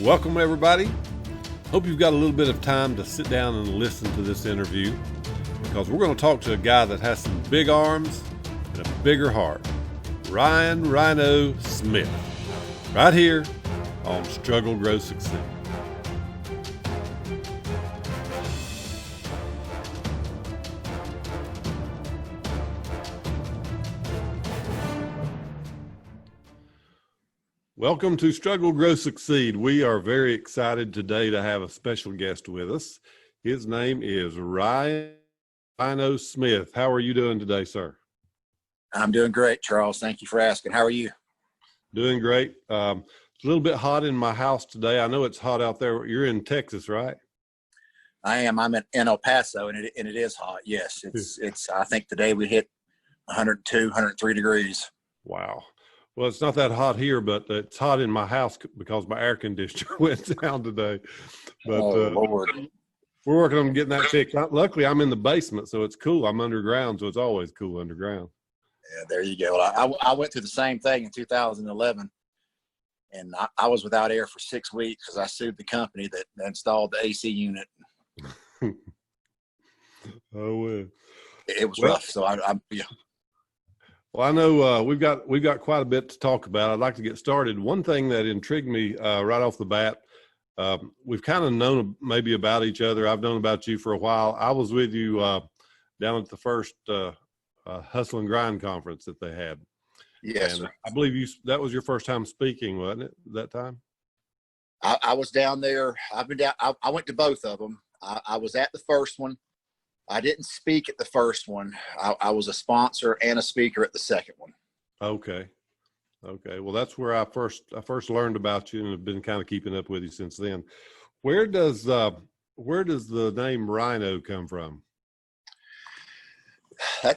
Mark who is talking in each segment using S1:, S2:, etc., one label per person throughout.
S1: Welcome, everybody. Hope you've got a little bit of time to sit down and listen to this interview, because we're going to talk to a guy that has some big arms and a bigger heart. Rhino Smith, right here on Struggle, Grow, Succeed. Welcome to Struggle, Grow, Succeed. We are very excited today to have a special guest with us. His name is Rhino Smith. How are you doing today, sir?
S2: I'm doing great, Charles. Thank you for asking. How are you?
S1: Doing great. It's a little bit hot in my house today. I know it's hot out there. You're in Texas, right?
S2: I am. I'm in El Paso, and it is hot. Yes, it's. I think today we hit 102, 103 degrees.
S1: Wow. Well, it's not that hot here, but it's hot in my house because my air conditioner went down today. But
S2: Lord.
S1: We're working on getting that fixed. Luckily, I'm in the basement, so it's cool. I'm underground, so it's always cool underground.
S2: Yeah, there you go. I went through the same thing in 2011, and I was without air for 6 weeks because I sued the company that installed the AC unit.
S1: Oh,
S2: it was rough. So I'm yeah.
S1: Well, I know we've got quite a bit to talk about. I'd like to get started. One thing that intrigued me right off the bat, we've kind of known maybe about each other. I've known about you for a while. I was with you down at the first Hustle and Grind conference that they had.
S2: Yes,
S1: and I believe that was your first time speaking, wasn't it, that time?
S2: I was down there. I've been down. I went to both of them. I was at the first one. I didn't speak at the first one. I was a sponsor and a speaker at the second one.
S1: Okay. Well, that's where I first learned about you, and have been kind of keeping up with you since then. Where does the name Rhino come from?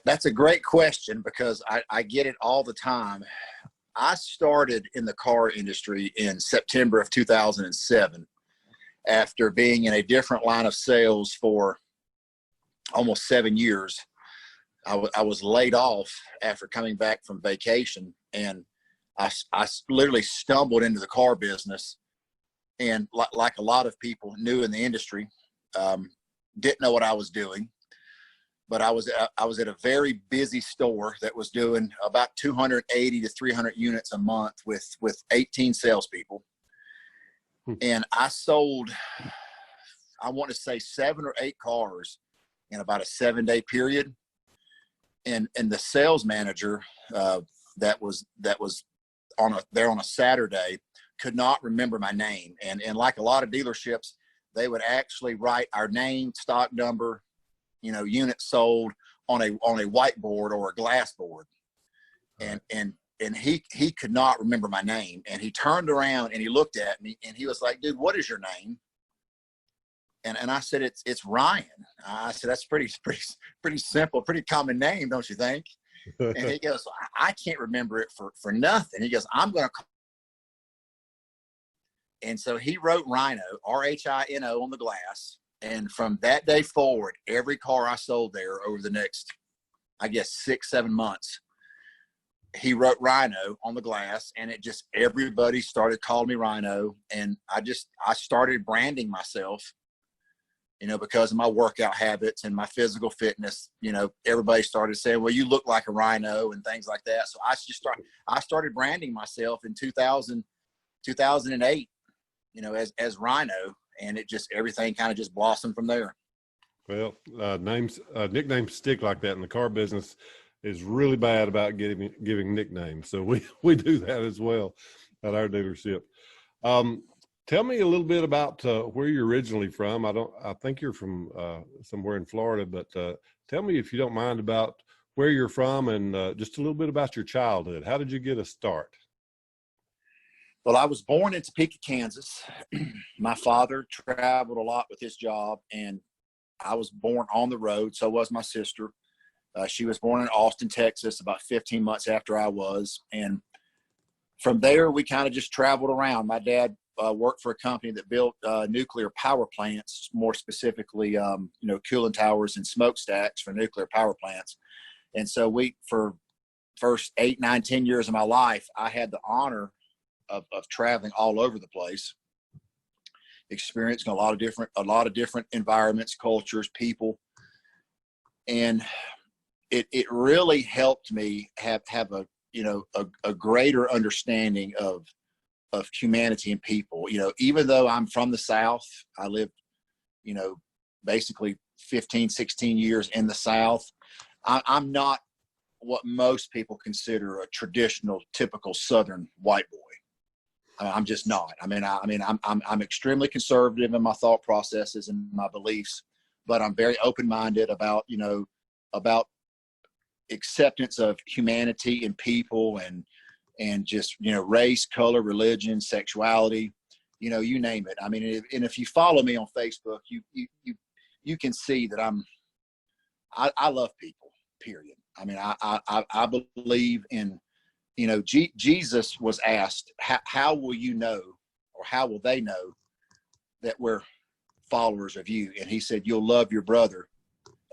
S2: That's a great question, because I get it all the time. I started in the car industry in September of 2007 after being in a different line of sales for almost 7 years. I was laid off after coming back from vacation, and I literally stumbled into the car business. And like a lot of people new in the industry, didn't know what I was doing. But I was at a very busy store that was doing about 280 to 300 units a month with 18 salespeople. And I sold, I want to say 7 or 8 cars in about a 7-day period. And the sales manager that was on a Saturday could not remember my name. And like a lot of dealerships, they would actually write our name, stock number, units sold on a whiteboard or a glass board. And he could not remember my name. And he turned around and he looked at me and he was like, "Dude, what is your name?" And I said, it's Ryan. I said, "That's pretty simple, pretty common name, don't you think?" And he goes, "I can't remember it for nothing." He goes, "I'm going to call." And so he wrote Rhino, Rhino, on the glass. And from that day forward, every car I sold there over the next, I guess, 6-7 months, he wrote Rhino on the glass, and everybody started calling me Rhino. And I started branding myself, because of my workout habits and my physical fitness. Everybody started saying, "Well, you look like a rhino," and things like that. So I started branding myself in 2008, as Rhino. And everything kind of just blossomed from there.
S1: Well, nicknames stick like that in the car business is really bad about giving nicknames. So we do that as well at our dealership. Tell me a little bit about where you're originally from. I think you're from somewhere in Florida, but tell me, if you don't mind, about where you're from and just a little bit about your childhood. How did you get a start?
S2: Well, I was born in Topeka, Kansas. My father traveled a lot with his job, and I was born on the road. So was my sister. She was born in Austin, Texas, about 15 months after I was. And from there, we kind of just traveled around. My dad worked for a company that built nuclear power plants, more specifically, cooling towers and smokestacks for nuclear power plants. And so for first 8, 9, 10 years of my life, I had the honor of traveling all over the place. experiencing a lot of different environments, cultures, people. And it really helped me have a, a greater understanding of humanity and people. Even though I'm from the South, I lived, basically 15, 16 years in the South. I'm not what most people consider a traditional, typical Southern white boy. I'm just not. I'm extremely conservative in my thought processes and my beliefs, but I'm very open-minded about, about acceptance of humanity and people, and just, race, color, religion, sexuality, you name it. And if you follow me on Facebook, you can see that I love people, period. I believe in, Jesus was asked, how will you know, or how will they know that we're followers of you? And he said, you'll love your brother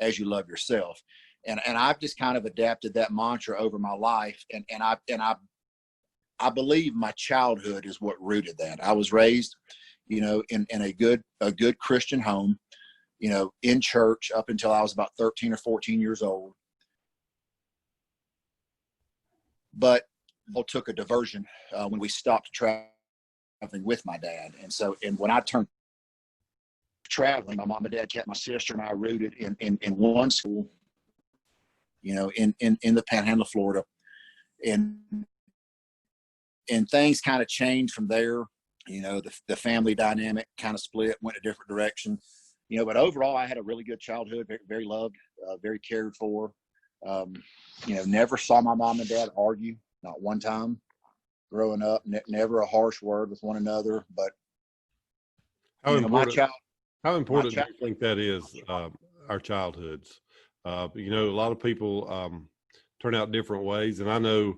S2: as you love yourself. And I've just kind of adapted that mantra over my life. And I believe my childhood is what rooted that. I was raised, in a good Christian home, in church up until I was about 13 or 14 years old. But I took a diversion when we stopped traveling with my dad. And when I turned traveling, my mom and dad kept my sister and I rooted in one school, in the Panhandle of Florida. And things kind of changed from there. The family dynamic kind of split, went a different direction. But overall, I had a really good childhood, very, very loved, very cared for. Never saw my mom and dad argue, not one time growing up, never a harsh word with one another. But
S1: how important
S2: my
S1: do you think that is, our childhoods? A lot of people turn out different ways. And I know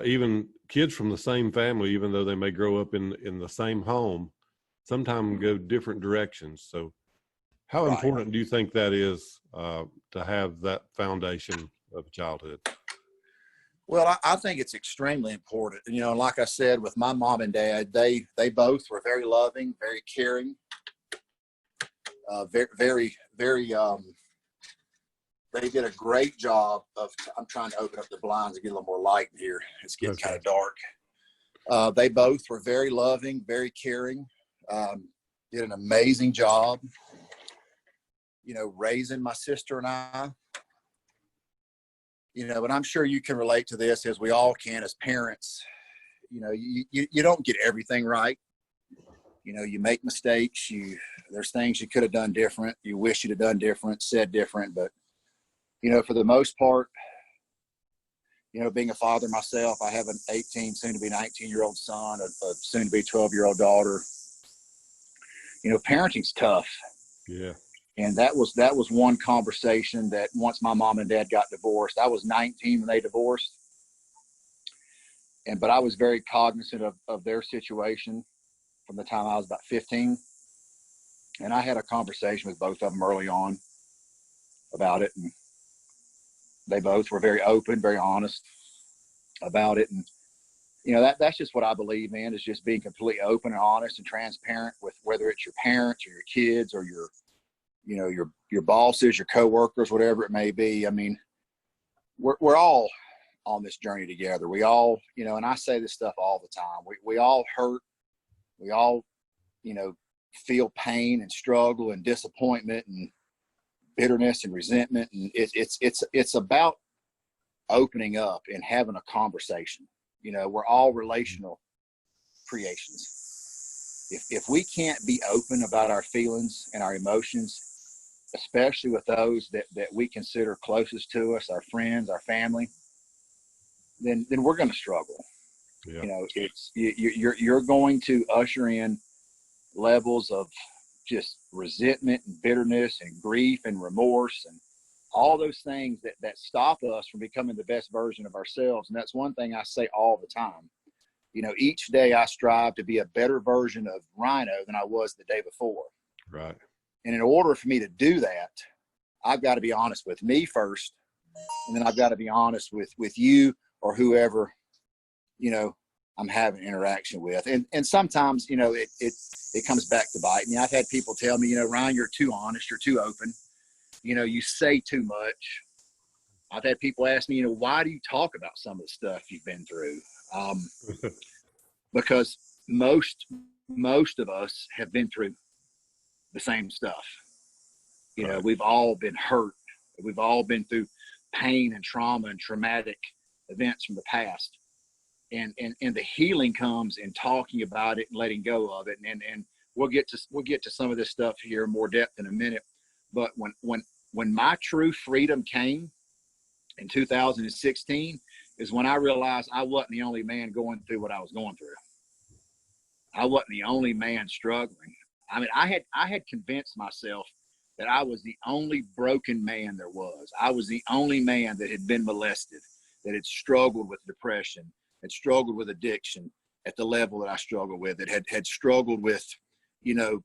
S1: even kids from the same family, even though they may grow up in the same home, sometimes go different directions. So how important do you think that is to have that foundation of childhood?
S2: Well, I think it's extremely important. Like I said, with my mom and dad, they both were very loving, very caring, very, very, very, they did a great job of, I'm trying to open up the blinds to get a little more light in here. It's getting kind of dark. They both were very loving, very caring, did an amazing job, raising my sister and I. And I'm sure you can relate to this, as we all can as parents. You don't get everything right. You make mistakes. There's things you could have done different. You wish you'd have done different, said different. But, for the most part, being a father myself, I have an 18, soon to be 19-year-old son, a soon to be 12-year-old daughter. Parenting's tough.
S1: Yeah.
S2: And that was one conversation that once my mom and dad got divorced, I was 19 when they divorced. But I was very cognizant of their situation from the time I was about 15. And I had a conversation with both of them early on about it. And they both were very open, very honest about it. And, that's just what I believe in, is just being completely open and honest and transparent with whether it's your parents or your kids or your bosses, your coworkers, whatever it may be. We're all on this journey together. We all, and I say this stuff all the time. We all hurt. We all, feel pain and struggle and disappointment and bitterness and resentment. And it's about opening up and having a conversation. We're all relational creations. If we can't be open about our feelings and our emotions, especially with those that we consider closest to us, our friends, our family, then we're going to struggle.
S1: Yeah.
S2: You're going to usher in levels of just resentment and bitterness and grief and remorse and all those things that stop us from becoming the best version of ourselves. And that's one thing I say all the time. Each day I strive to be a better version of Rhino than I was the day before.
S1: Right.
S2: And in order for me to do that, I've got to be honest with me first. And then I've got to be honest with you or whoever, I'm having interaction with. And sometimes, you know, it comes back to bite me. I've had people tell me, you know, Ryan, you're too honest, you're too open. You know, you say too much. I've had people ask me, you know, why do you talk about some of the stuff you've been through? Because most of us have been through the same stuff. You know, we've all been hurt. We've all been through pain and trauma and traumatic events from the past. And the healing comes in talking about it and letting go of it. And we'll get to some of this stuff here in more depth in a minute. But when my true freedom came in 2016 is when I realized I wasn't the only man going through what I was going through. I wasn't the only man struggling. I mean, I had convinced myself that I was the only broken man there was. I was the only man that had been molested, that had struggled with depression, had struggled with addiction at the level that I struggled with, that had struggled with, you know,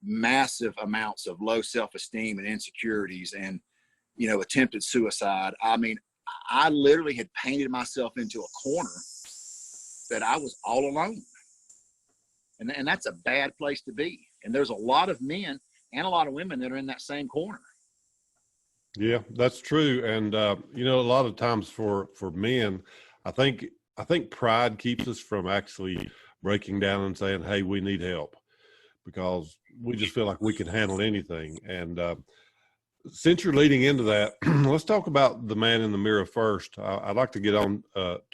S2: massive amounts of low self-esteem and insecurities and, you know, attempted suicide. I mean, I literally had painted myself into a corner that I was all alone. And that's a bad place to be. And there's a lot of men and a lot of women that are in that same corner.
S1: Yeah, that's true. And, you know, a lot of times for men, I think pride keeps us from actually breaking down and saying, hey, we need help, because we just feel like we can handle anything. And since you're leading into that, let's talk about the man in the mirror first. I'd like to get on,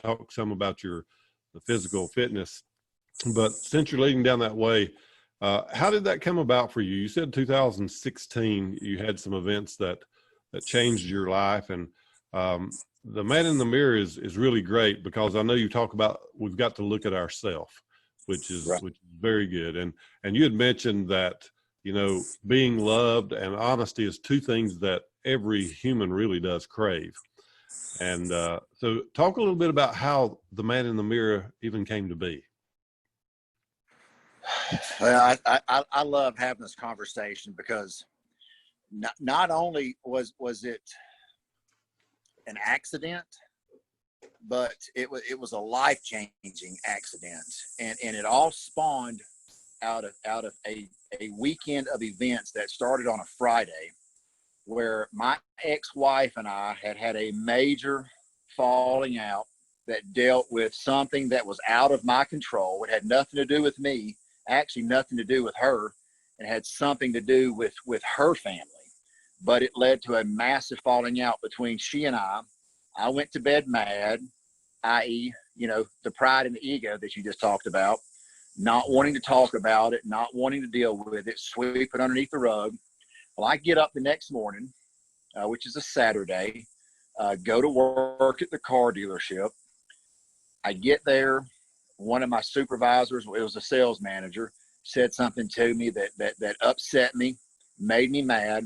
S1: talk some about the physical fitness, but since you're leading down that way, how did that come about for you? You said 2016, you had some events that changed your life, and the man in the mirror is really great, because I know you talk about we've got to look at ourselves, which is very good. And you had mentioned that, you know, being loved and honesty is two things that every human really does crave. And so talk a little bit about how the man in the mirror even came to be.
S2: Well, I love having this conversation because not only was it an accident, but it was a life-changing accident, and it all spawned out of a weekend of events that started on a Friday, where my ex-wife and I had a major falling out that dealt with something that was out of my control. It had nothing to do with me, actually nothing to do with her, and had something to do with her family. But it led to a massive falling out between she and I. I went to bed mad, i.e., you know, the pride and the ego that you just talked about, not wanting to talk about it, not wanting to deal with it, sweep it underneath the rug. Well, I get up the next morning, which is a Saturday, go to work at the car dealership. I get there. One of my supervisors, it was a sales manager, said something to me that upset me, made me mad.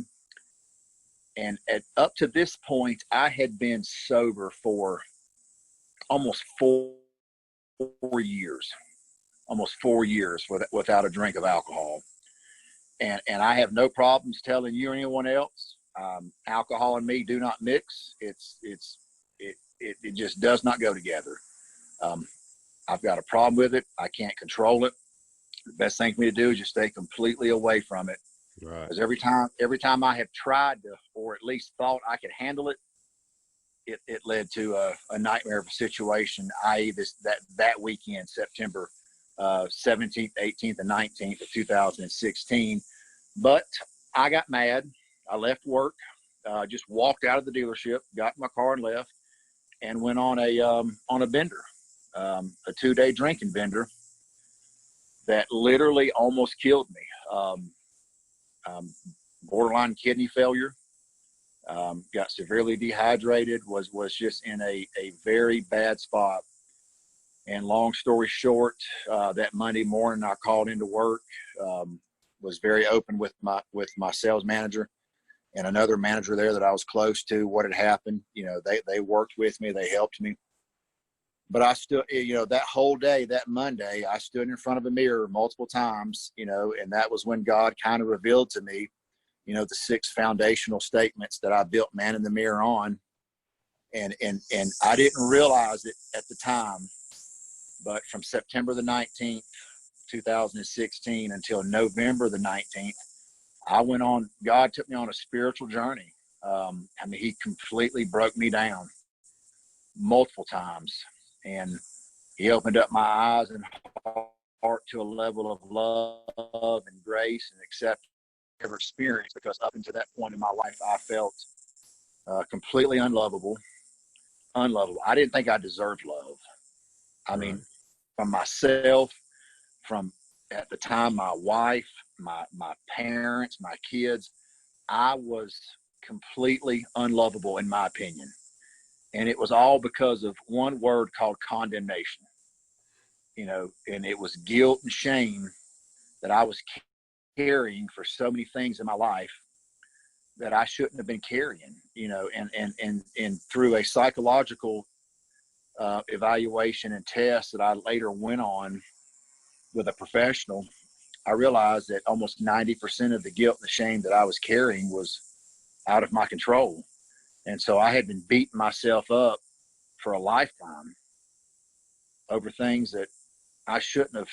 S2: And up to this point, I had been sober for almost 4 years, without a drink of alcohol. And I have no problems telling you or anyone else, alcohol and me do not mix. It just does not go together. I've got a problem with it. I can't control it. The best thing for me to do is just stay completely away from it.
S1: Right.
S2: Because every time I have tried to, or at least thought I could handle it, it led to a nightmare of a situation, i.e. that weekend, September 17th, 18th, and 19th of 2016. But I got mad. I left work, just walked out of the dealership, got in my car and left, and went on a bender, a 2-day drinking bender that literally almost killed me. Borderline kidney failure, got severely dehydrated, was just in a very bad spot. And long story short, that Monday morning I called into work, was very open with my sales manager and another manager there that I was close to, what had happened. You know, they worked with me, they helped me. But I still, you know, that whole day, that Monday, I stood in front of a mirror multiple times, you know, and that was when God kind of revealed to me, you know, the 6 foundational statements that I built Man in the Mirror on. And I didn't realize it at the time, But from September the 19th, 2016 until November the 19th, God took me on a spiritual journey. I mean, he completely broke me down multiple times, and he opened up my eyes and heart to a level of love and grace and acceptance I've ever experienced, because up until that point in my life, I felt completely unlovable. I didn't think I deserved love. I mean, from myself, from at the time, my wife, my parents, my kids, I was completely unlovable in my opinion. And it was all because of one word called condemnation, you know, and it was guilt and shame that I was carrying for so many things in my life that I shouldn't have been carrying, you know, and through a psychological evaluation and test that I later went on with a professional, I realized that almost 90% of the guilt and the shame that I was carrying was out of my control. And so I had been beating myself up for a lifetime over things that I shouldn't have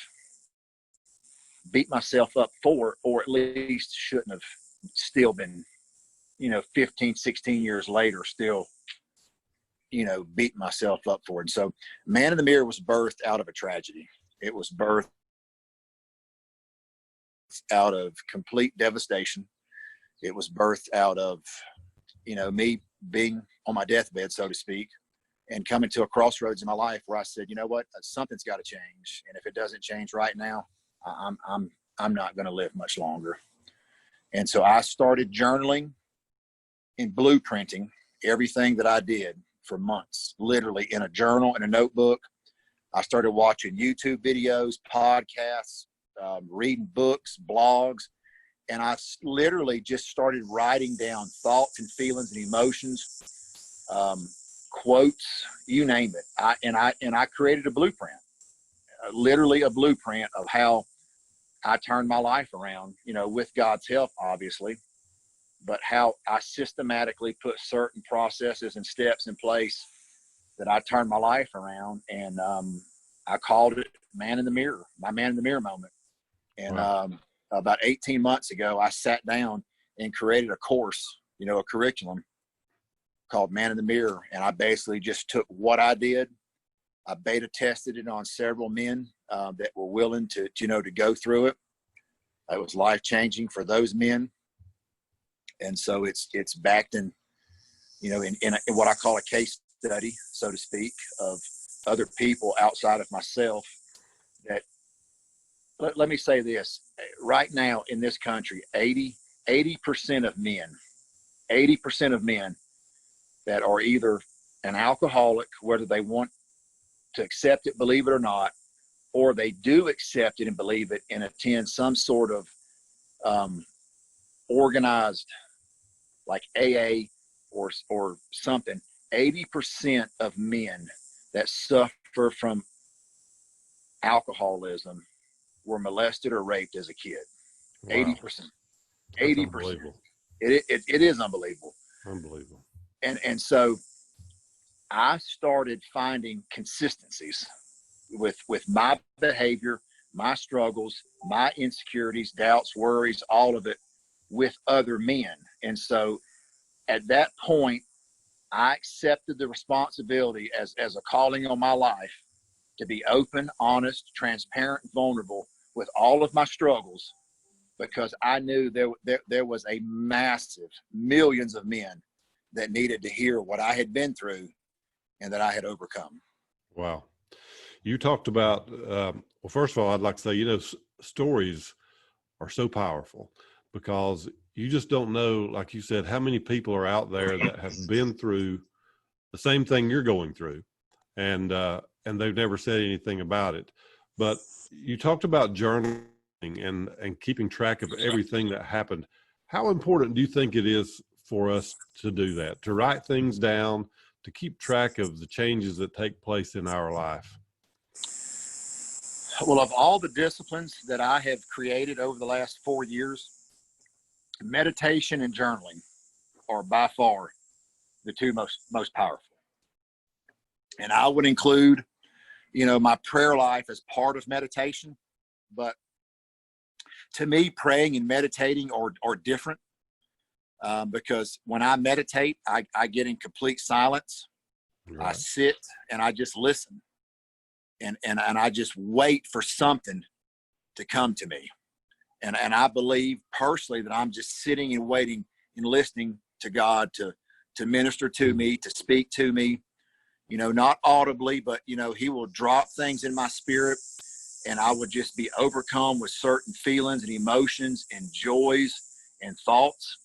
S2: beat myself up for, or at least shouldn't have still been, you know, 15, 16 years later, still, you know, beating myself up for it. And so Man in the Mirror was birthed out of a tragedy. It was birthed out of complete devastation. It was birthed out of, you know, me being on my deathbed, so to speak, and coming to a crossroads in my life where I said, you know what, something's got to change. And if it doesn't change right now, I'm not going to live much longer. And so I started journaling and blueprinting everything that I did for months, literally in a journal, in a notebook. I started watching YouTube videos, podcasts, reading books, blogs, and I literally just started writing down thoughts and feelings and emotions, quotes, you name it. I created a blueprint, literally a blueprint of how I turned my life around, you know, with God's help, obviously, but how I systematically put certain processes and steps in place that I turned my life around. And I called it Man in the Mirror, my Man in the Mirror moment. And about 18 months ago, I sat down and created a course, you know, a curriculum called Man in the Mirror. And I basically just took what I did. I beta tested it on several men that were willing to, you know, to go through it. It was life-changing for those men. And so it's backed in, you know, in what I call a case study, so to speak, of other people outside of myself that, let me say this, right now in this country, 80% of men that are either an alcoholic, whether they want to accept it, believe it or not, or they do accept it and believe it and attend some sort of organized like AA or something, 80% of men that suffer from alcoholism were molested or raped as a kid. Wow. 80%. 80%. It is unbelievable.
S1: Unbelievable.
S2: And so I started finding consistencies with my behavior, my struggles, my insecurities, doubts, worries, all of it with other men. And so at that point, I accepted the responsibility as a calling on my life to be open, honest, transparent, and vulnerable with all of my struggles, because I knew there was a massive millions of men that needed to hear what I had been through and that I had overcome.
S1: Wow. You talked about, well, first of all, I'd like to say, you know, stories are so powerful because you just don't know, like you said, how many people are out there that have been through the same thing you're going through, and they've never said anything about it. But you talked about journaling and keeping track of everything that happened. How important do you think it is for us to do that, to write things down, to keep track of the changes that take place in our life?
S2: Well, of all the disciplines that I have created over the last 4 years, meditation and journaling are by far the two most powerful. And I would include my prayer life is part of meditation, but to me, praying and meditating are different, because when I meditate, I get in complete silence. Right. I sit and I just listen, and I just wait for something to come to me. And I believe personally that I'm just sitting and waiting and listening to God to minister to me, to speak to me, not audibly, but, he will drop things in my spirit, and I would just be overcome with certain feelings and emotions and joys and thoughts.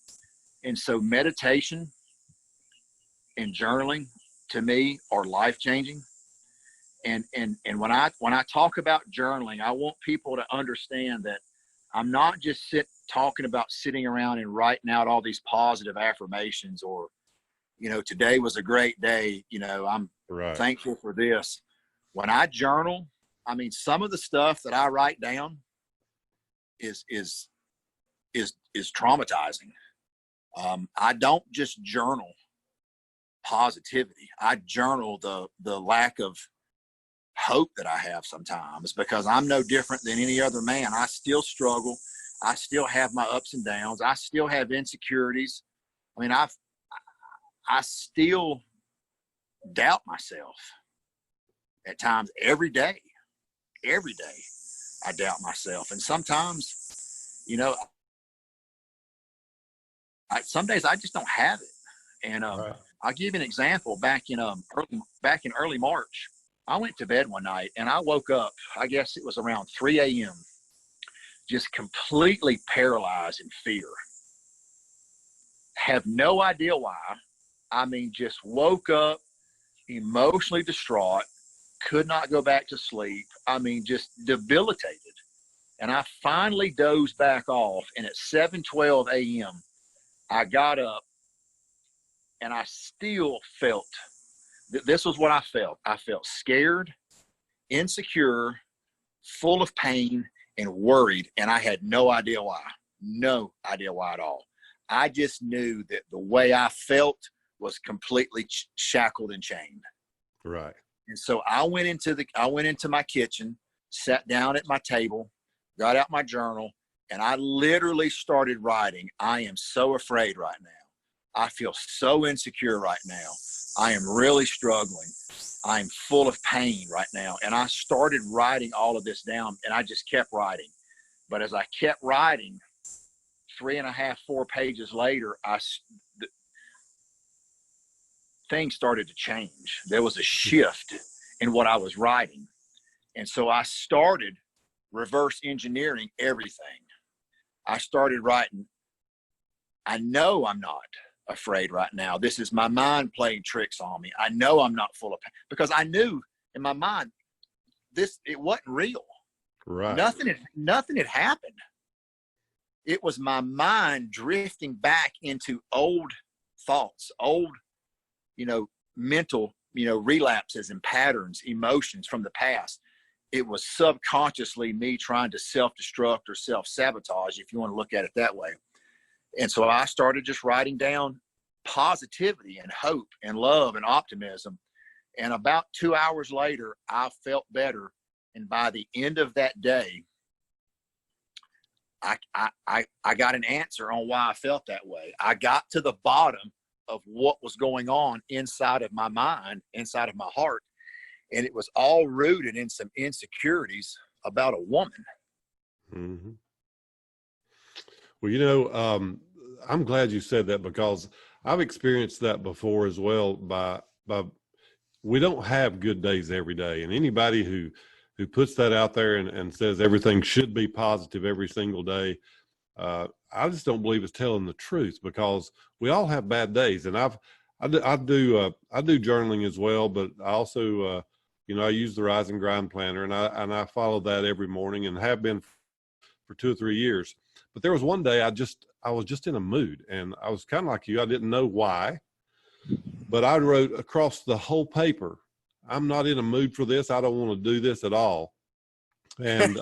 S2: And so meditation and journaling to me are life-changing. And when I talk about journaling, I want people to understand that I'm not just talking about sitting around and writing out all these positive affirmations, or, today was a great day. I'm thankful for this. When I journal, some of the stuff that I write down is traumatizing. I don't just journal positivity. I journal the lack of hope that I have sometimes, because I'm no different than any other man. I still struggle. I still have my ups and downs. I still have insecurities. I still doubt myself at times. Every day I doubt myself. And sometimes, some days I just don't have it. And I'll give you an example. Back in early March, I went to bed one night and I woke up, I guess it was around 3 a.m., just completely paralyzed in fear. Have no idea why. Just woke up emotionally distraught, could not go back to sleep. Just debilitated. And I finally dozed back off, and at 7:12 a.m., I got up, and I still felt, this was what I felt. I felt scared, insecure, full of pain, and worried, and I had no idea why. No idea why at all. I just knew that the way I felt was completely shackled and chained.
S1: Right.
S2: And so I went into my kitchen, sat down at my table, got out my journal, and I literally started writing. I am so afraid right now. I feel so insecure right now. I am really struggling. I'm full of pain right now. And I started writing all of this down, and I just kept writing. But as I kept writing, 3.5, 4 pages later, things started to change. There was a shift in what I was writing. And so I started reverse engineering everything. I started writing, I know I'm not afraid right now. This is my mind playing tricks on me. I know I'm not full of pain, because I knew in my mind, it wasn't real.
S1: Right.
S2: Nothing had happened. It was my mind drifting back into old thoughts, old, mental, relapses and patterns, emotions from the past. It was subconsciously me trying to self-destruct or self-sabotage, if you want to look at it that way. And so I started just writing down positivity and hope and love and optimism. And about 2 hours later, I felt better. And by the end of that day, I got an answer on why I felt that way. I got to the bottom of what was going on inside of my mind, inside of my heart. And it was all rooted in some insecurities about a woman.
S1: Mm-hmm. Well, I'm glad you said that, because I've experienced that before as well. By we don't have good days every day, and anybody who puts that out there and says everything should be positive every single day, I just don't believe it's telling the truth, because we all have bad days. And I do journaling as well, but I also I use the Rise and Grind planner, and I follow that every morning, and have been for 2 or 3 years. But there was one day I was just in a mood, and I was kind of like you. I didn't know why, but I wrote across the whole paper, I'm not in a mood for this. I don't want to do this at all. And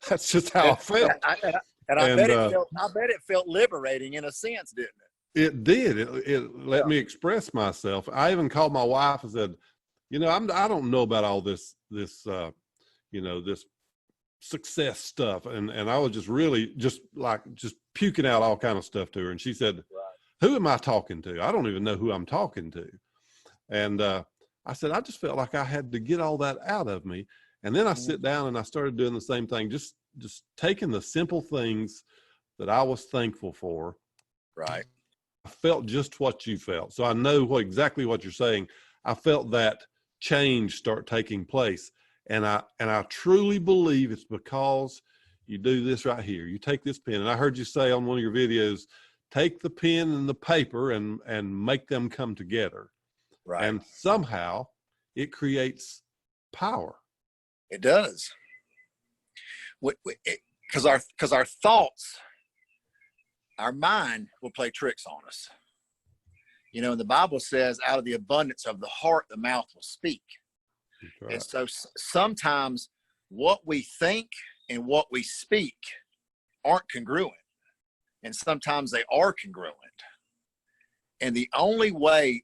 S1: that's just how I felt.
S2: I bet it felt liberating in a sense, didn't it?
S1: It did. It let me express myself. I even called my wife and said, you know, I don't know about all this, you know, this success stuff. And I was just really just puking out all kind of stuff to her. And she said, who am I talking to? I don't even know who I'm talking to. And I said, I just felt like I had to get all that out of me. And then I sit down and I started doing the same thing, just taking the simple things that I was thankful for.
S2: Right.
S1: I felt just what you felt. So I know exactly what you're saying. I felt that change start taking place. And I truly believe it's because you do this right here. You take this pen, and I heard you say on one of your videos, take the pen and the paper and make them come together.
S2: Right.
S1: And somehow it creates power.
S2: It does. Because our thoughts, our mind will play tricks on us. You know, and the Bible says, out of the abundance of the heart, the mouth will speak. Right. And so sometimes what we think and what we speak aren't congruent. And sometimes they are congruent. And the only way,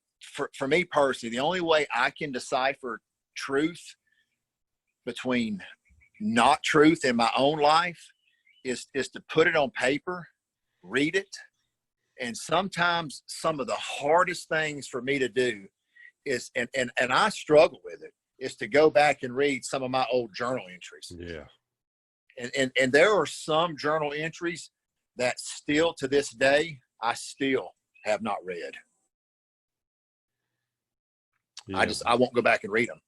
S2: for me personally, the only way I can decipher truth between not truth in my own life is to put it on paper, read it. And sometimes some of the hardest things for me to do is, and I struggle with it, is to go back and read some of my old journal entries.
S1: Yeah.
S2: And there are some journal entries that still to this day, I still have not read. Yeah. I won't go back and read them.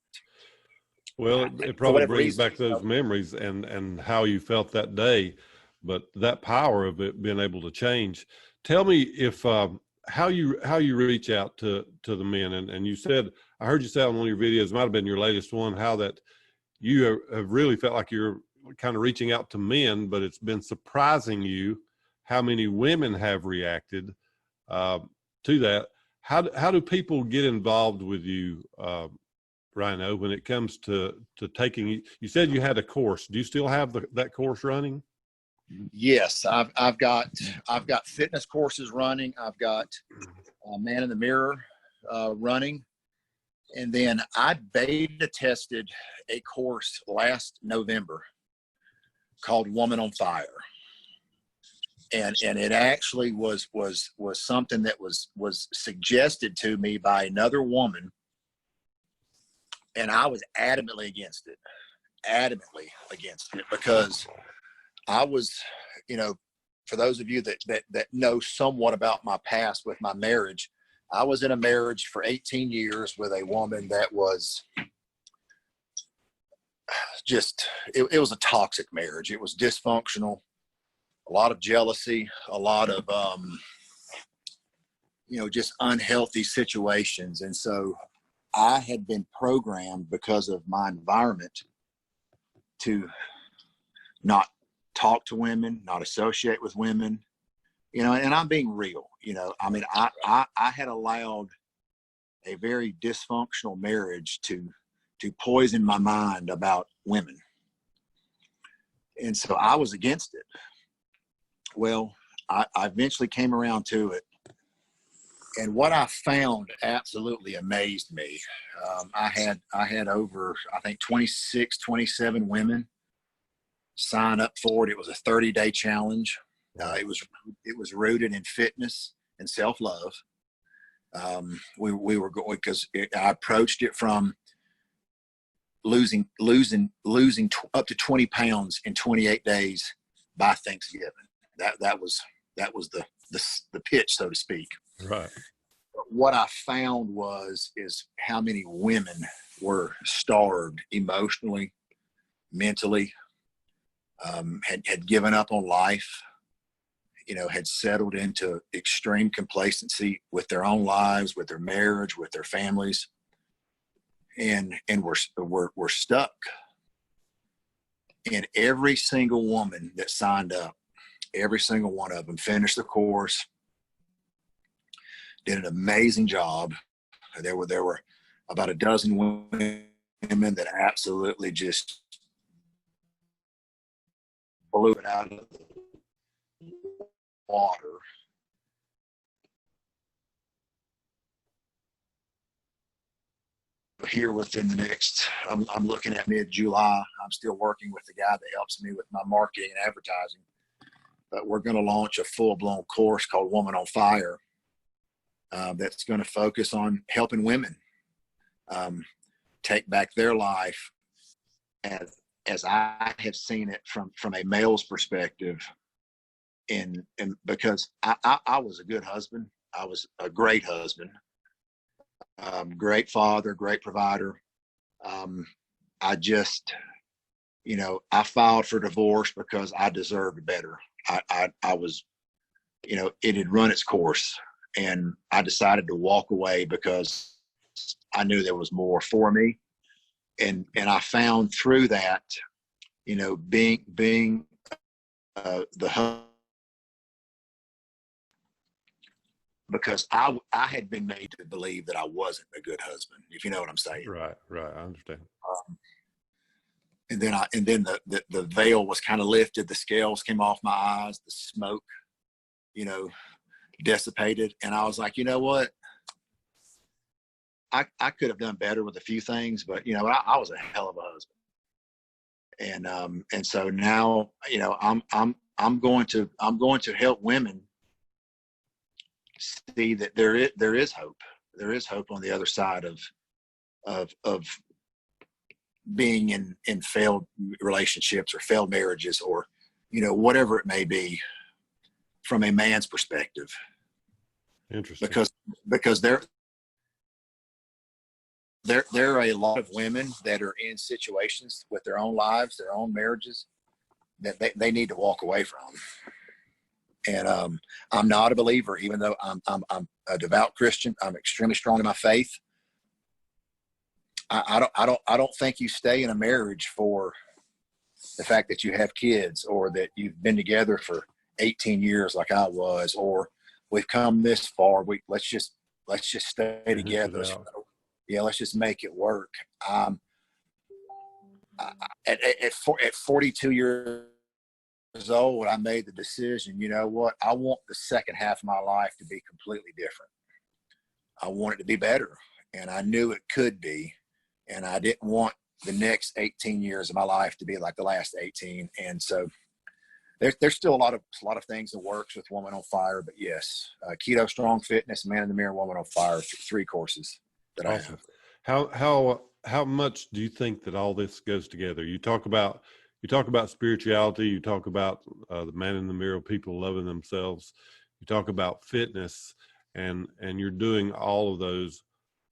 S1: Well, it probably brings back those memories and how you felt that day, but that power of it being able to change. Tell me if how you reach out to the men, and you said, I heard you say on one of your videos, might have been your latest one, how that you have really felt like you're kind of reaching out to men, but it's been surprising you how many women have reacted to that. How do people get involved with you, Rhino, when it comes to taking? You said you had a course. Do you still have that course running?
S2: Yes, I've got fitness courses running. I've got Man in the Mirror running, and then I beta tested a course last November called Woman on Fire, and it actually was something that was suggested to me by another woman, and I was adamantly against it because I was, you know, for those of you that know somewhat about my past with my marriage, I was in a marriage for 18 years with a woman that was just, it was a toxic marriage. It was dysfunctional, a lot of jealousy, a lot of, you know, just unhealthy situations. And so I had been programmed because of my environment to not talk to women, not associate with women, you know, and I'm being real, you know, I mean, I had allowed a very dysfunctional marriage to poison my mind about women. And so I was against it. Well, I eventually came around to it. And what I found absolutely amazed me. I had over, I think 26, 27 women sign up for it. It was a 30-day challenge. It was rooted in fitness and self-love. We were going, because I approached it from losing up to 20 pounds in 28 days by Thanksgiving. That was the pitch, so to speak.
S1: Right.
S2: But what I found is how many women were starved emotionally, mentally, had given up on life, you know, had settled into extreme complacency with their own lives, with their marriage, with their families, and we're stuck. And every single woman that signed up, every single one of them finished the course, did an amazing job. There were about a dozen women that absolutely just blew it out of the water. here within the next, I'm looking at mid-July. I'm still working with the guy that helps me with my marketing and advertising. But we're going to launch a full-blown course called Woman on Fire that's going to focus on helping women take back their life as I have seen it from a male's perspective. And because I was a good husband. I was a great husband, great father, great provider. I just, I filed for divorce because I deserved better. I was, it had run its course, and I decided to walk away because I knew there was more for me. And I found through that, being the husband, because I had been made to believe that I wasn't a good husband, if you know what I'm saying.
S1: Right. I understand.
S2: And then the veil was kind of lifted, the scales came off my eyes, the smoke, dissipated, and I was like, you know what? I could have done better with a few things, but I was a hell of a husband. And so now, I'm going to help women see that there is hope. There is hope on the other side of being in failed relationships or failed marriages, or whatever it may be, from a man's perspective.
S1: Interesting.
S2: Because there are a lot of women that are in situations with their own lives, their own marriages, that they need to walk away from. And I'm not a believer, even though I'm a devout Christian. I'm extremely strong in my faith. I don't think you stay in a marriage for the fact that you have kids, or that you've been together for 18 years like I was, or we've come this far. Let's just stay together. Let's just make it work. At 42 years old, I made the decision, you know what? I want the second half of my life to be completely different. I want it to be better. And I knew it could be. And I didn't want the next 18 years of my life to be like the last 18. And so there's still a lot of things in works with Woman on Fire. But yes, Keto, Strong Fitness, Man in the Mirror, Woman on Fire, 3 courses that
S1: Awesome.
S2: I have.
S1: How much do you think that all this goes together? You talk about spirituality. You talk about the man in the mirror, people loving themselves. You talk about fitness, and you're doing all of those.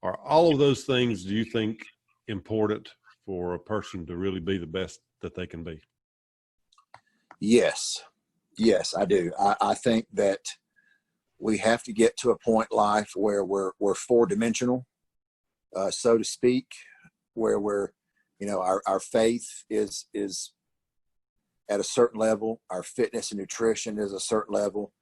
S1: Are all of those things, do you think, important for a person to really be the best that they can be?
S2: Yes, I do. I think that we have to get to a point in life where we're 4-dimensional, so to speak, where we're, our faith is at a certain level, our fitness and nutrition is a certain level,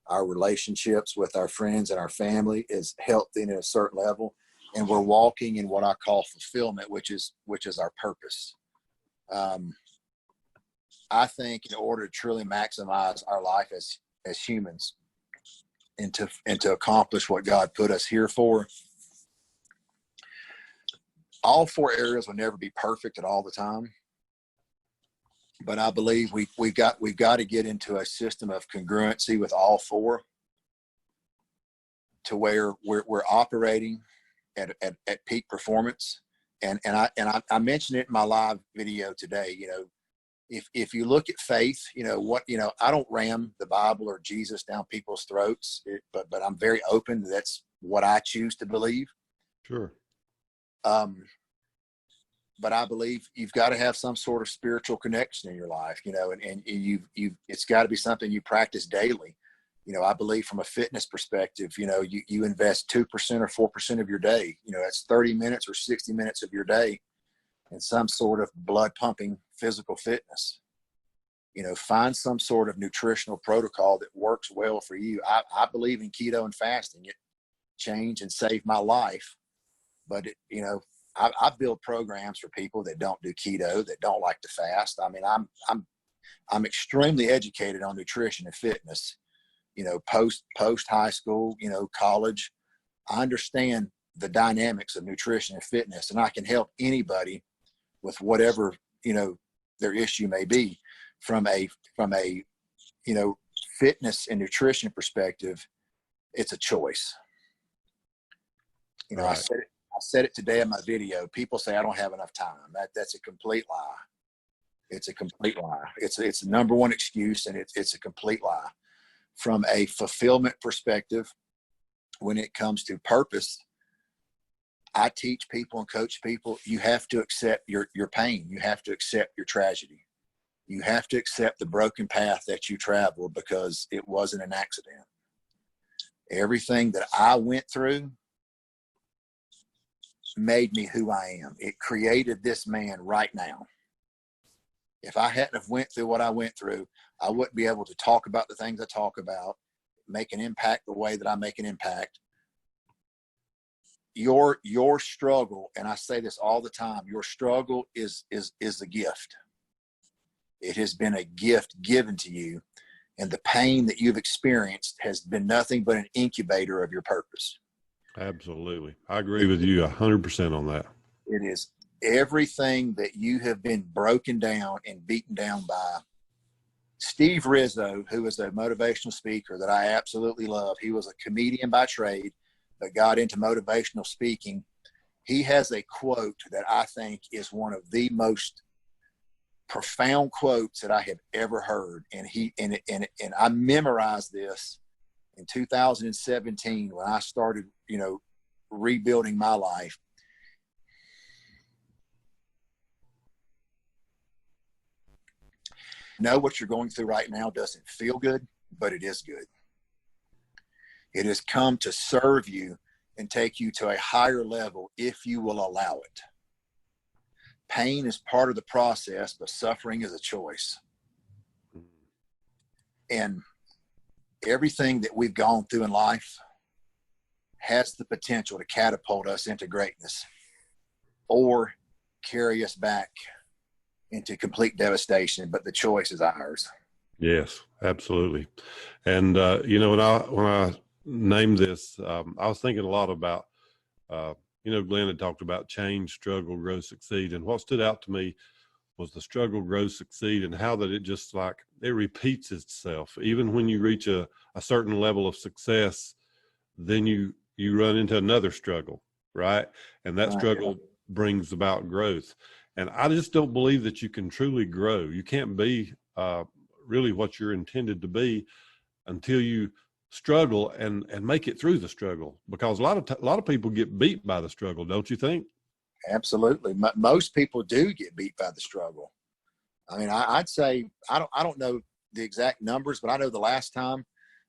S2: our relationships with our friends and our family is healthy and at a certain level, and we're walking in what I call fulfillment, which is our purpose. I think in order to truly maximize our life as humans, and to accomplish what God put us here for, all 4 areas will never be perfect at all the time. But I believe we've got to get into a system of congruency with all 4, to where we're operating at peak performance. And I mentioned it in my live video today. If you look at faith, I don't ram the Bible or Jesus down people's throats, but I'm very open. That's what I choose to believe.
S1: Sure.
S2: But I believe you've got to have some sort of spiritual connection in your life, and it's got to be something you practice daily. I believe from a fitness perspective, you invest 2% or 4% of your day, that's 30 minutes or 60 minutes of your day in some sort of blood pumping physical fitness. Find some sort of nutritional protocol that works well for you. I believe in keto and fasting. It changed and saved my life. But I build programs for people that don't do keto, that don't like to fast. I mean, I'm extremely educated on nutrition and fitness. Post high school, college. I understand the dynamics of nutrition and fitness, and I can help anybody with whatever, you know, their issue may be from a, you know, fitness and nutrition perspective. It's a choice. You know,
S1: Right.
S2: I said it today in my video. People say I don't have enough time. That's a complete lie. It's a complete lie. It's the number one excuse, and it's a complete lie. From a fulfillment perspective, when it comes to purpose, I teach people and coach people, you have to accept your pain. You have to accept your tragedy. You have to accept the broken path that you traveled, because it wasn't an accident. Everything that I went through made me who I am. It created this man right now. If I hadn't have went through what I went through, I wouldn't be able to talk about the things I talk about, make an impact the way that I make an impact. Your struggle, and I say this all the time, your struggle is a gift. It has been a gift given to you, and the pain that you've experienced has been nothing but an incubator of your purpose.
S1: Absolutely. I agree with you 100% on that.
S2: It is everything that you have been broken down and beaten down by. Steve Rizzo, who is a motivational speaker that I absolutely love, he was a comedian by trade, but got into motivational speaking. He has a quote that I think is one of the most profound quotes that I have ever heard. And I memorized this in 2017 when I started, you know, rebuilding my life. Know what you're going through right now doesn't feel good, but it is good. It has come to serve you and take you to a higher level if you will allow it. Pain is part of the process, but suffering is a choice. And everything that we've gone through in life has the potential to catapult us into greatness or carry us back into complete devastation, but the choice is ours.
S1: Yes, absolutely. And, you know, when I named this, I was thinking a lot about, you know, Glenn had talked about change, struggle, grow, succeed. And what stood out to me was the struggle, grow, succeed, and how that it just like, it repeats itself. Even when you reach a certain level of success, then you run into another struggle, right? And that struggle brings about growth. And I just don't believe that you can truly grow. You can't be really what you're intended to be until you struggle and make it through the struggle, because a lot of people get beat by the struggle, don't you think?
S2: Absolutely. Most people do get beat by the struggle. I mean, I'd say, I don't know the exact numbers, but I know the last time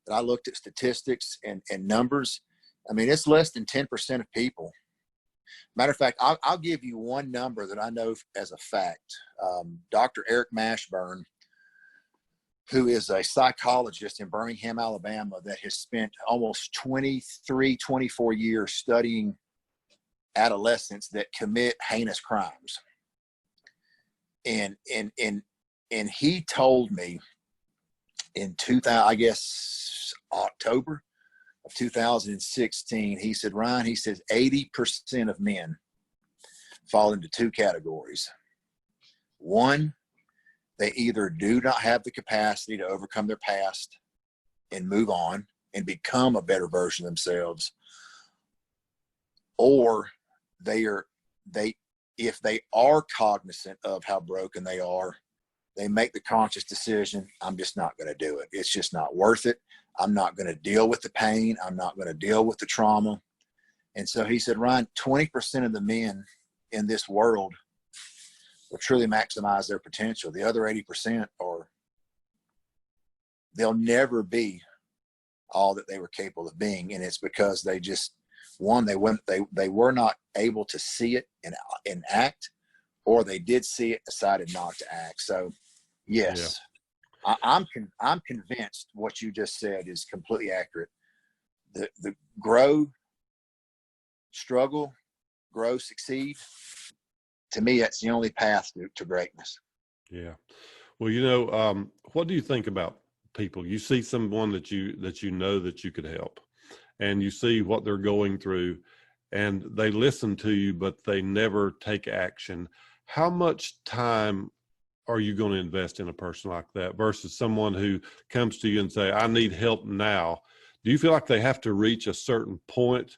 S2: that I looked at statistics and numbers, I mean, it's less than 10% of people. Matter of fact, I'll give you one number that I know as a fact. Dr. Eric Mashburn, who is a psychologist in Birmingham, Alabama, that has spent almost 23, 24 years studying adolescents that commit heinous crimes. And he told me in 2000, I guess October of 2016, he said, Ryan, he says 80% of men fall into two categories. One, they either do not have the capacity to overcome their past and move on and become a better version of themselves, or if they are cognizant of how broken they are, they make the conscious decision, I'm just not going to do it. It's just not worth it. I'm not going to deal with the pain. I'm not going to deal with the trauma. And so he said, Ryan, 20% of the men in this world will truly maximize their potential. The other 80% they'll never be all that they were capable of being. And it's because they just, one, they were not able to see it and act, or they did see it, decided not to act. So yes, yeah. I'm convinced what you just said is completely accurate. The grow, struggle, grow, succeed. To me, that's the only path to greatness.
S1: Yeah. Well, you know, what do you think about people? You see someone that you know that you could help, and you see what they're going through, and they listen to you, but they never take action. How much time are you going to invest in a person like that versus someone who comes to you and say, I need help now? Do you feel like they have to reach a certain point,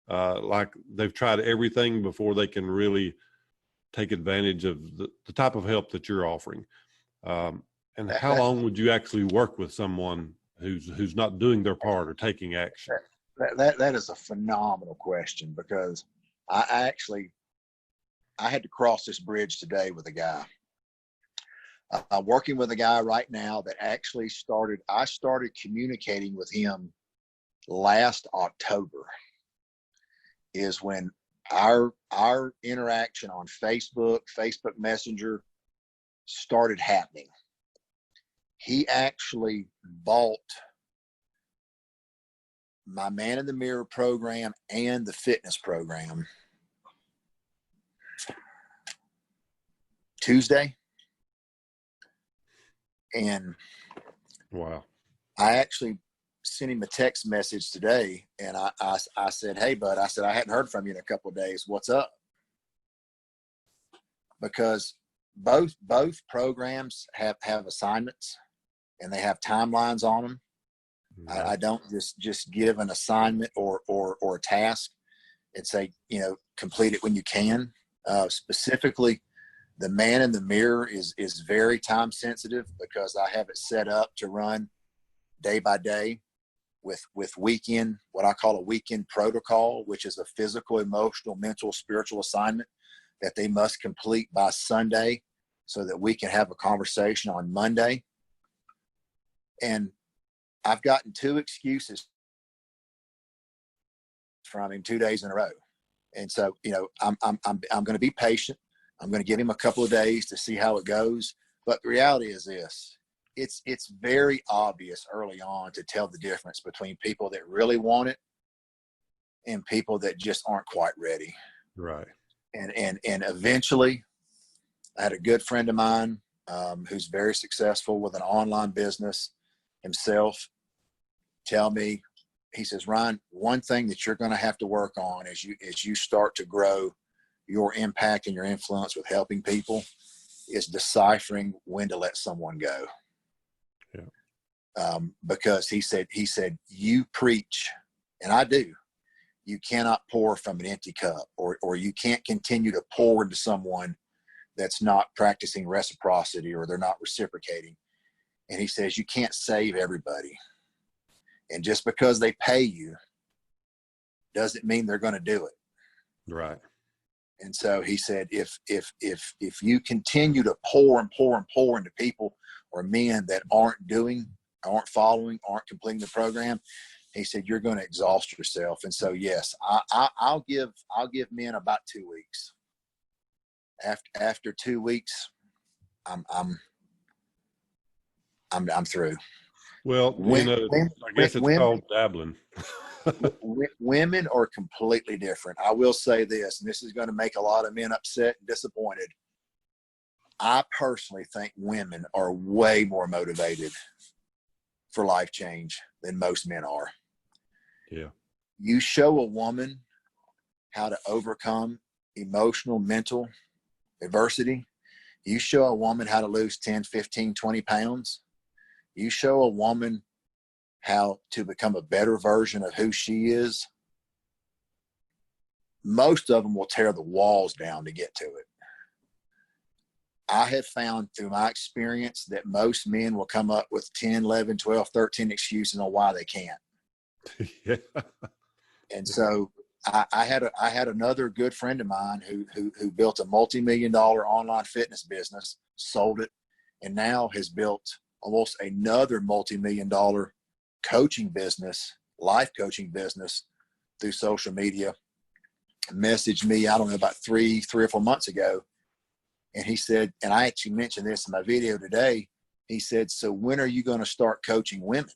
S1: like they've tried everything before they can really take advantage of the type of help that you're offering? And how long would you actually work with someone who's not doing their part or taking action?
S2: That is a phenomenal question, because I had to cross this bridge today with a guy. I'm working with a guy right now that actually I started communicating with him last October, is when our interaction on Facebook Messenger started happening. He actually bought my Man in the Mirror program and the fitness program Tuesday. And
S1: wow,
S2: I actually sent him a text message today, and I said, hey, bud, I said, I hadn't heard from you in a couple of days. What's up? Because both programs have assignments, and they have timelines on them.
S1: yeah.
S2: I don't just give an assignment or a task and say, complete it when you can. Specifically, the Man in the Mirror is very time sensitive, because I have it set up to run day by day with what I call a weekend protocol, which is a physical, emotional, mental, spiritual assignment that they must complete by Sunday so that we can have a conversation on Monday. And I've gotten 2 excuses from him 2 days in a row. And so, I'm going to be patient. I'm going to give him a couple of days to see how it goes. But the reality is this: it's very obvious early on to tell the difference between people that really want it and people that just aren't quite ready.
S1: Right.
S2: And eventually, I had a good friend of mine who's very successful with an online business himself tell me, he says, Ryan, one thing that you're going to have to work on as you start to grow your impact and your influence with helping people is deciphering when to let someone go.
S1: Yeah.
S2: Because he said, you preach, and I do. You cannot pour from an empty cup, or you can't continue to pour into someone that's not practicing reciprocity, or they're not reciprocating. And he says, you can't save everybody. And just because they pay you doesn't mean they're going to do it.
S1: Right.
S2: And so he said, if you continue to pour and pour and pour into people or men that aren't following, aren't completing the program, he said, you're going to exhaust yourself. And so, yes, I'll give men about 2 weeks. After 2 weeks, I'm through.
S1: Well, I guess it's called dabbling.
S2: Women are completely different. I will say this, and this is going to make a lot of men upset and disappointed. I personally think women are way more motivated for life change than most men are.
S1: Yeah.
S2: You show a woman how to overcome emotional, mental adversity. You show a woman how to lose 10, 15, 20 pounds. You show a woman how to become a better version of who she is. Most of them will tear the walls down to get to it. I have found through my experience that most men will come up with 10, 11, 12, 13 excuses on why they can't.
S1: Yeah.
S2: And so I had another good friend of mine who built a multi-million-dollar online fitness business, sold it, and now has built almost another multi-million-dollar coaching business, life coaching business through social media. Messaged me, I don't know, about three or 4 months ago. And he said, and I actually mentioned this in my video today, he said, so when are you going to start coaching women?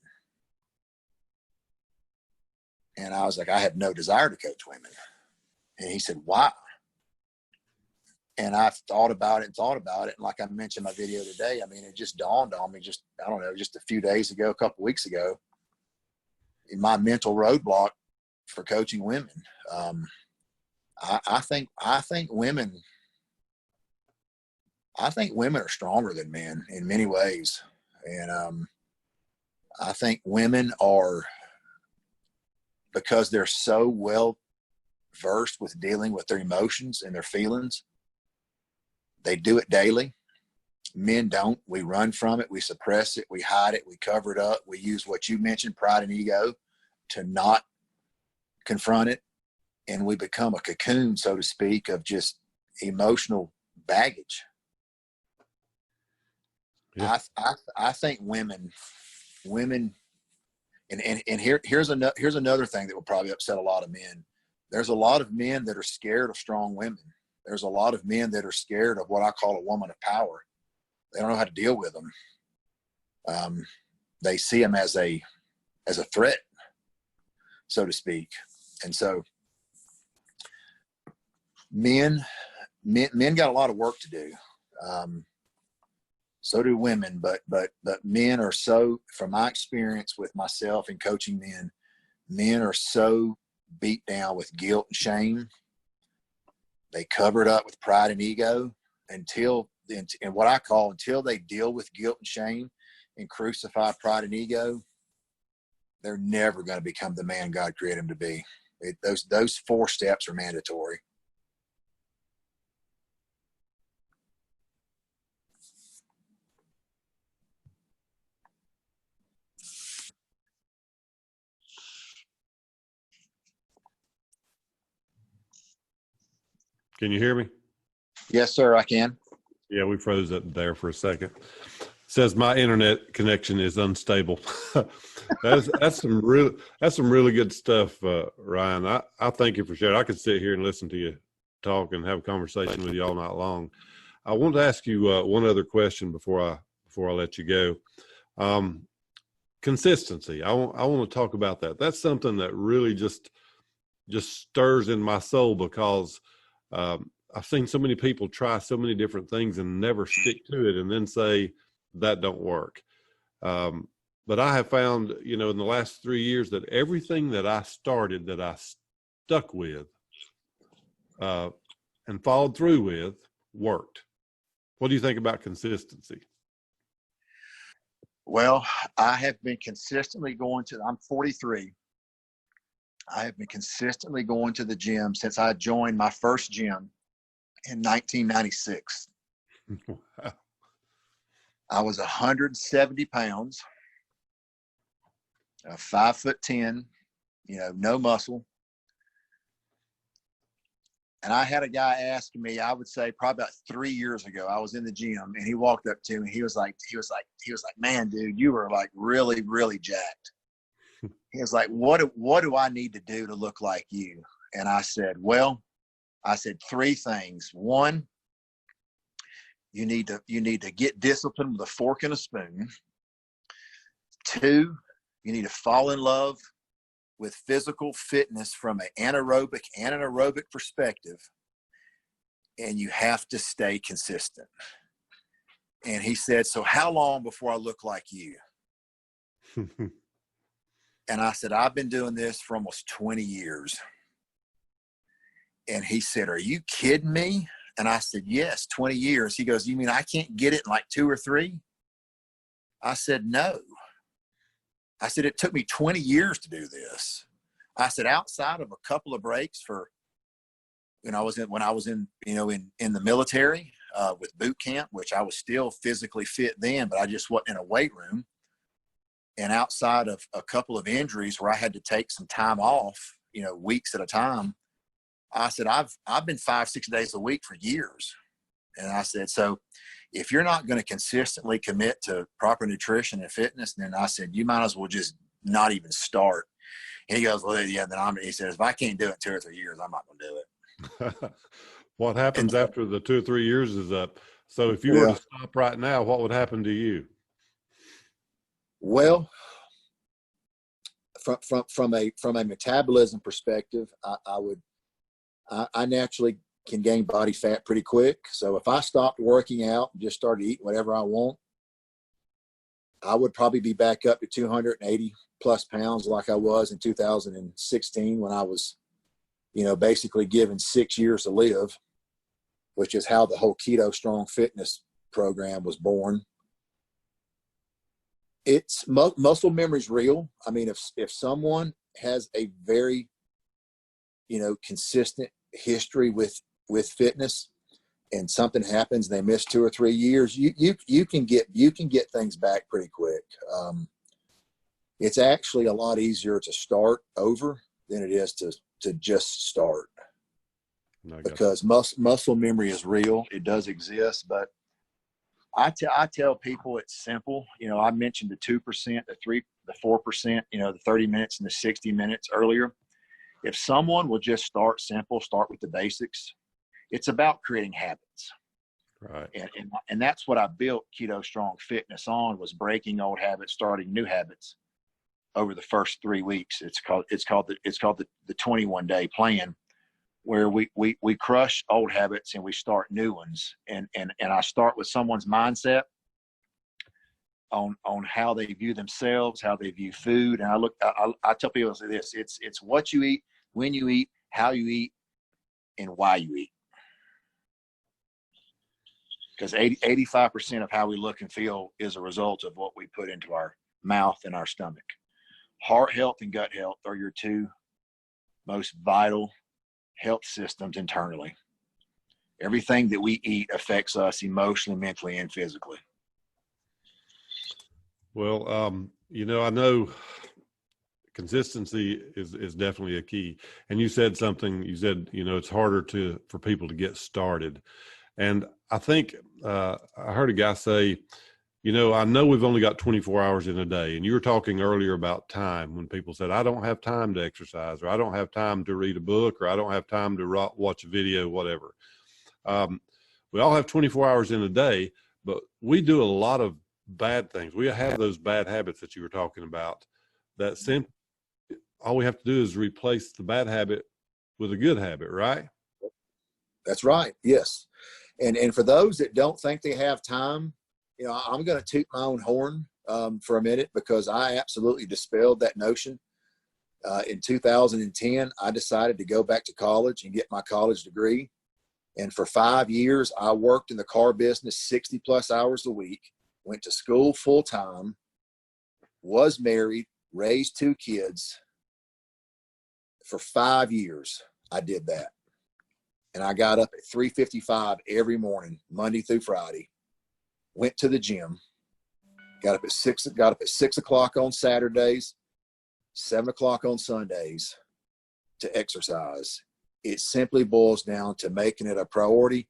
S2: And I was like, I have no desire to coach women. And he said, why? And I thought about it. And like I mentioned in my video today, I mean, it just dawned on me just a few days ago, a couple of weeks ago, in my mental roadblock for coaching women. I think women are stronger than men in many ways. And I think women are, because they're so well versed with dealing with their emotions and their feelings, they do it daily. Men don't. We run from it. We suppress it. We hide it. We cover it up. We use what you mentioned, pride and ego, to not confront it. And we become a cocoon, so to speak, of just emotional baggage.
S1: Yeah.
S2: I think women, and here's another thing that will probably upset a lot of men. There's a lot of men that are scared of strong women. There's a lot of men that are scared of what I call a woman of power. They don't know how to deal with them. They see them as a threat, so to speak. And so men got a lot of work to do. So do women, but men are so, from my experience with myself and coaching men are so beat down with guilt and shame. They cover it up with pride and ego until they deal with guilt and shame and crucify pride and ego. They're never going to become the man God created them to be. Those 4 steps are mandatory.
S1: Can you hear me?
S2: Yes, sir, I can.
S1: Yeah, we froze it there for a second. Says my internet connection is unstable. that's some really good stuff, Ryan. I thank you for sharing. I could sit here and listen to you talk and have a conversation with you all night long. I want to ask you one other question before I let you go. Consistency. I want to talk about that. That's something that really just stirs in my soul, because I've seen so many people try so many different things and never stick to it, and then say that don't work. But I have found, in the last 3 years, that everything that I started, that I stuck with and followed through with, worked. What do you think about consistency?
S2: Well, I have been consistently I'm 43. I have been consistently going to the gym since I joined my first gym in 1996.
S1: Wow.
S2: I was 170 pounds, 5'10", no muscle. And I had a guy asking me, I would say probably about 3 years ago, I was in the gym and he walked up to me. He was like, man, dude, you were like really, really jacked. He was like, what do I need to do to look like you? And I said, 3 things. 1, you need to get disciplined with a fork and a spoon. 2, you need to fall in love with physical fitness from an anaerobic and an aerobic perspective. And you have to stay consistent. And he said, so how long before I look like you? And I said, I've been doing this for almost 20 years. And he said, are you kidding me? And I said, yes, 20 years. He goes, you mean I can't get it in like 2 or 3? I said, no. I said, it took me 20 years to do this. I said, outside of a couple of breaks for when I was in the military with boot camp, which I was still physically fit then, but I just wasn't in a weight room. And outside of a couple of injuries where I had to take some time off, weeks at a time, I said, I've been 5-6 days a week for years. And I said, so if you're not going to consistently commit to proper nutrition and fitness, then I said, you might as well just not even start. And he goes, well, yeah, he says, if I can't do it 2 or 3 years, I'm not going to do it.
S1: What happens after the 2 or 3 years is up? So if you were to stop right now, what would happen to you?
S2: Well, from a metabolism perspective, I naturally can gain body fat pretty quick. So if I stopped working out and just started eating whatever I want, I would probably be back up to 280 plus pounds like I was in 2016 when I was basically given 6 years to live, which is how the whole Keto Strong Fitness program was born. It's muscle memory is real. I mean, if someone has a very, consistent history with fitness, and something happens, they miss 2 or 3 years, you can get things back pretty quick. It's actually a lot easier to start over than it is to just start, because muscle memory is real. It does exist, but I tell people it's simple. I mentioned the 2%, the 3%, the 4%, the 30 minutes and the 60 minutes earlier. If someone will just start simple, start with the basics, it's about creating habits.
S1: Right.
S2: And that's what I built Keto Strong Fitness on, was breaking old habits, starting new habits over the first 3 weeks. It's called the 21-day plan, where we crush old habits and we start new ones. And I start with someone's mindset on how they view themselves, how they view food. And I tell people this: it's what you eat, when you eat, how you eat, and why you eat. Because 85% of how we look and feel is a result of what we put into our mouth and our stomach. Heart health and gut health are your two most vital health systems internally. Everything that we eat affects us emotionally, mentally, and physically.
S1: Well, I know consistency is definitely a key. And you said something, it's harder for people to get started. And I think I heard a guy say, I know we've only got 24 hours in a day. And you were talking earlier about time, when people said, I don't have time to exercise, or I don't have time to read a book, or I don't have time to watch a video, whatever. We all have 24 hours in a day, but we do a lot of bad things. We have those bad habits that you were talking about, that all we have to do is replace the bad habit with a good habit, right?
S2: That's right. Yes. And for those that don't think they have time, I'm going to toot my own horn for a minute, because I absolutely dispelled that notion. In 2010, I decided to go back to college and get my college degree. And for 5 years, I worked in the car business 60 plus hours a week, went to school full time, was married, raised 2 kids. For 5 years, I did that. And I got up at 3:55 every morning, Monday through Friday, went to the gym, got up at 6 o'clock on Saturdays, 7 o'clock on Sundays to exercise. It simply boils down to making it a priority.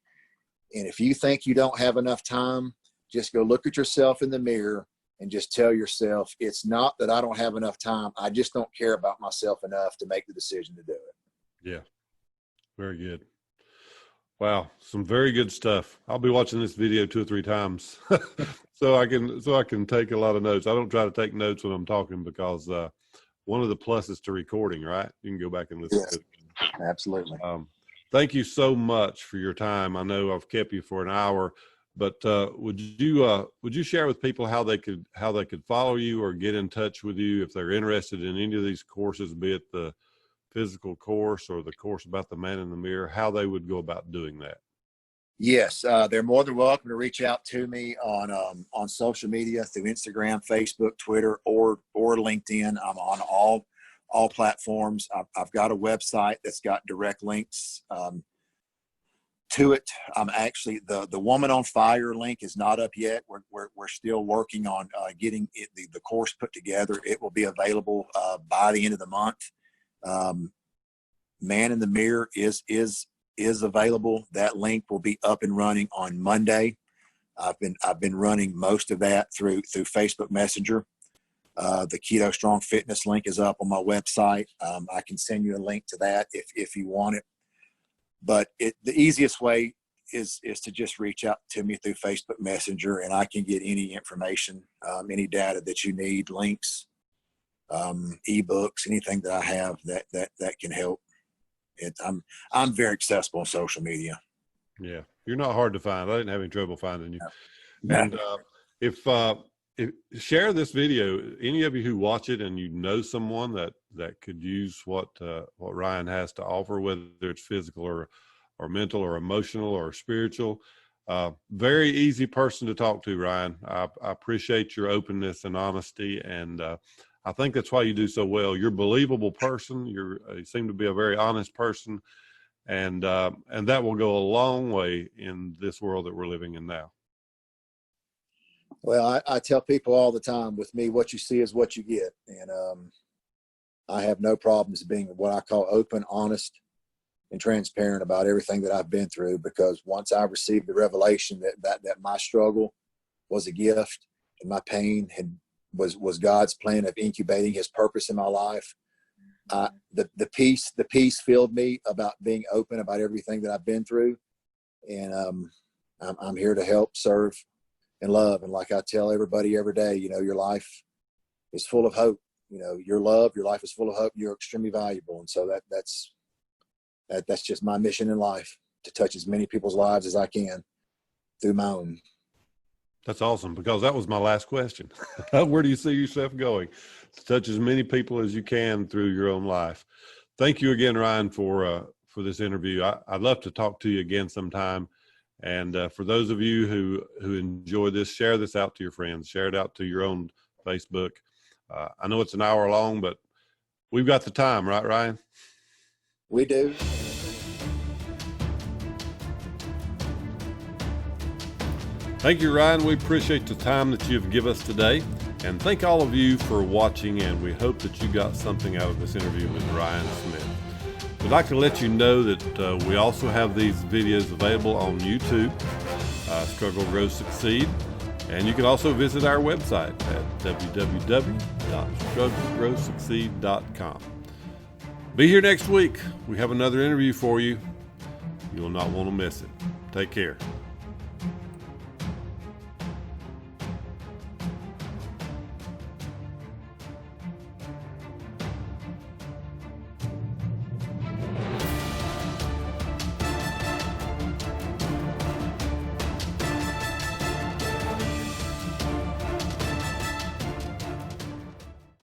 S2: And if you think you don't have enough time, just go look at yourself in the mirror and just tell yourself, it's not that I don't have enough time. I just don't care about myself enough to make the decision to do it.
S1: Yeah. Very good. Wow. Some very good stuff. I'll be watching this video 2 or 3 times so I can take a lot of notes. I don't try to take notes when I'm talking, because one of the pluses to recording, right? You can go back and listen to it.
S2: Absolutely.
S1: Thank you so much for your time. I know I've kept you for an hour, but would you share with people how they could follow you or get in touch with you if they're interested in any of these courses, be it the physical course or the course about the man in the mirror, how they would go about doing that?
S2: Yes, they're more than welcome to reach out to me on social media, through Instagram, Facebook, Twitter, or LinkedIn. I'm on all platforms. I've got a website that's got direct links to it. I'm actually the Woman on Fire link is not up yet. We're still working on getting the course put together. It will be available by the end of the month. Man in the Mirror is available. That link will be up and running on Monday. I've been running most of that through Facebook Messenger. The Keto Strong Fitness link is up on my website. I can send you a link to that if you want it. But the easiest way is to just reach out to me through Facebook Messenger, and I can get any information, any data that you need, links, ebooks, anything that I have that can help. I'm very accessible on social media. Yeah,
S1: you're not hard to find. I didn't have any trouble finding you.
S2: No.
S1: And share this video. Any of you who watch it and you know someone that could use what Ryan has to offer, whether it's physical or mental or emotional or spiritual. Very easy person to talk to, Ryan. I appreciate your openness and honesty, and I think that's why you do so well. You're a believable person. You seem to be a very honest person, and that will go a long way in this world that we're living in now.
S2: Well, I tell people all the time, with me, what you see is what you get. And I have no problems being what I call open, honest, and transparent about everything that I've been through, because once I received the revelation that my struggle was a gift and my pain was God's plan of incubating his purpose in my life, the peace filled me about being open about everything that I've been through. And I'm here to help, serve, and love. And like I tell everybody every day, your life is full of hope. Your life is full of hope. You're extremely valuable. And so that's just my mission in life, to touch as many people's lives as I can through my own.
S1: That's awesome, because that was my last question. Where do you see yourself going? To touch as many people as you can through your own life. Thank you again, Ryan, for this interview. I'd love to talk to you again sometime. And for those of you who enjoy this, share this out to your friends. Share it out to your own Facebook. I know it's an hour long, but we've got the time, right, Ryan?
S2: We do.
S1: Thank you, Ryan. We appreciate the time that you've given us today. And thank all of you for watching, and we hope that you got something out of this interview with Ryan Smith. We'd like to let you know that we also have these videos available on YouTube, Struggle, Grow, Succeed. And you can also visit our website at www.strugglegrowsucceed.com. Be here next week. We have another interview for you. You will not want to miss it. Take care.